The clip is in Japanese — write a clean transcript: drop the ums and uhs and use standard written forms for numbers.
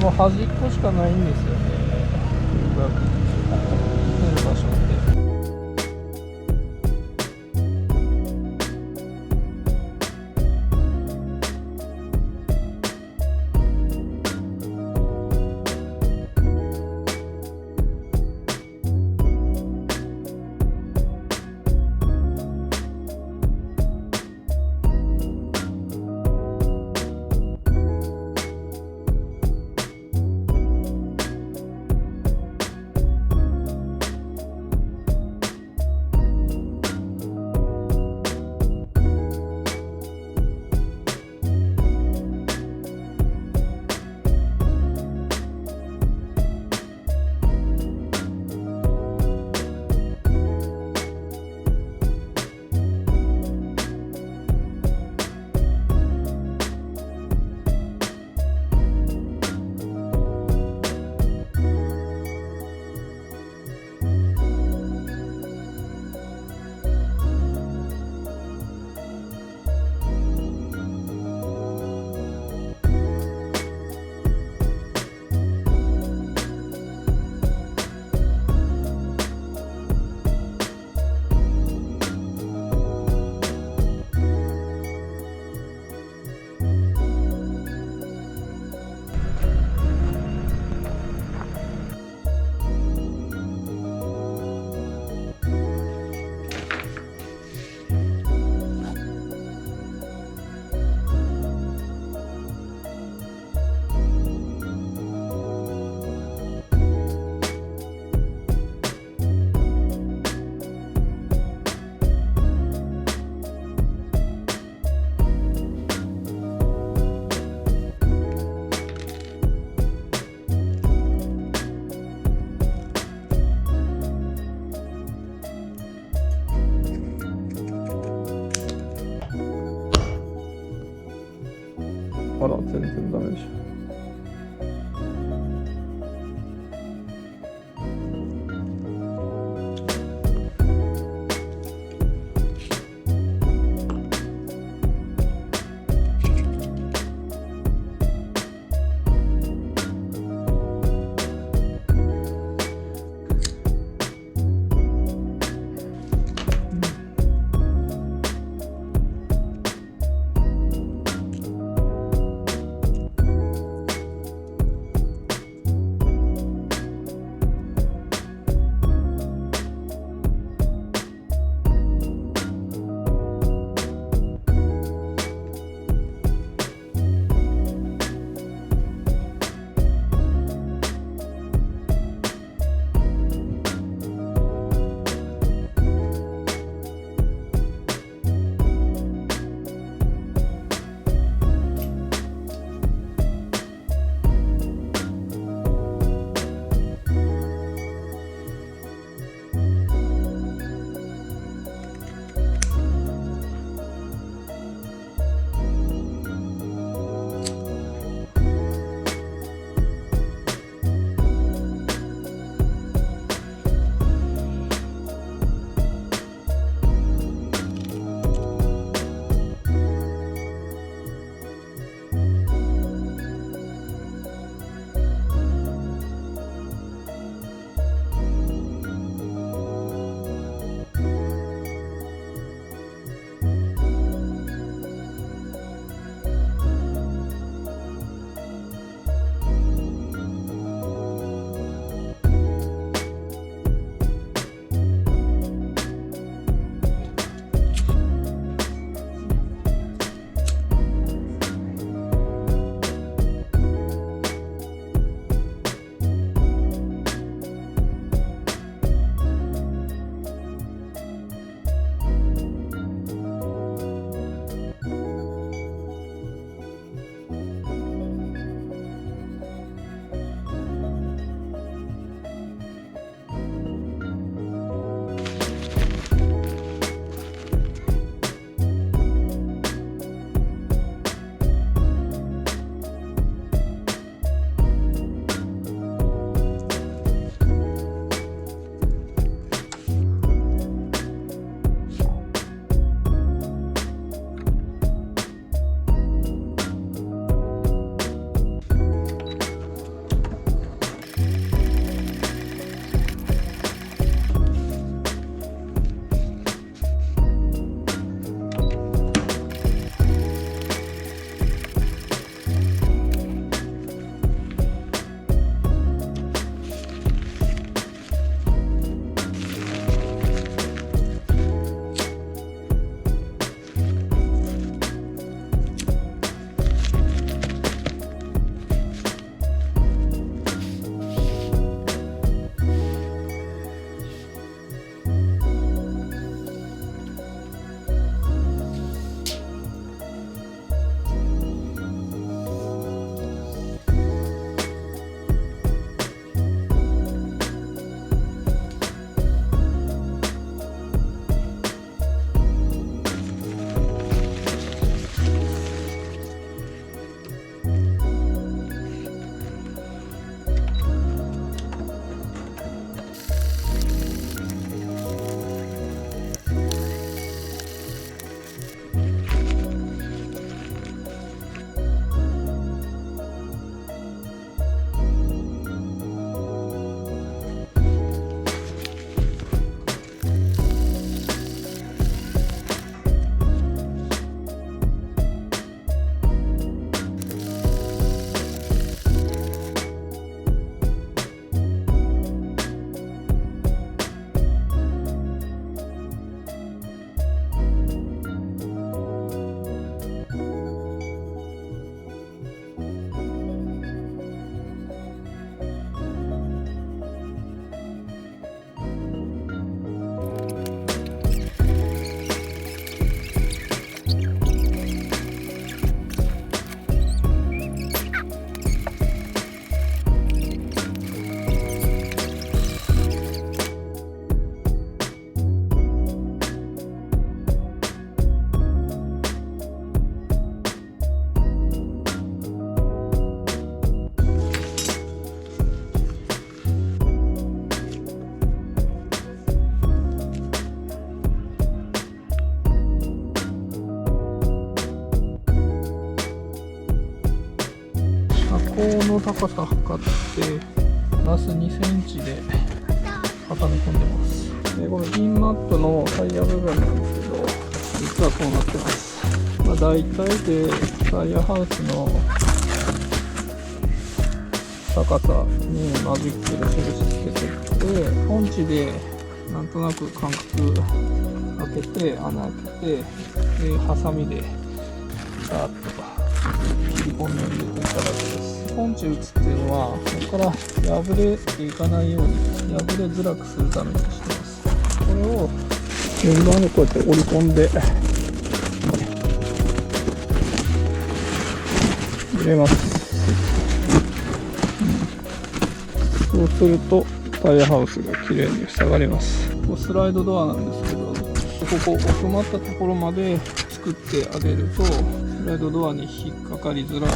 の端っこしかないんですよね、出る場所って。あら、全然ダメでしょ。の高さ測ってプラス2センチで固め込んでます。でこの銀マットのタイヤ部分なんですけど、実はこうなってます。大体でタイヤハウスの高さにマジックで印つけてって、本地でなんとなく間隔開けて穴開けて、でハサミでガーッと切り込みを入れていただけです。本地打つっていうのはここから破れていかないように破れづらくするためにしてます。これを順番にこうやって折り込んで入れます。そうするとタイヤハウスがきれいに塞がります。スライドドアなんですけど、ここ奥まったところまで作ってあげるとスライドドアに引っかかりづらい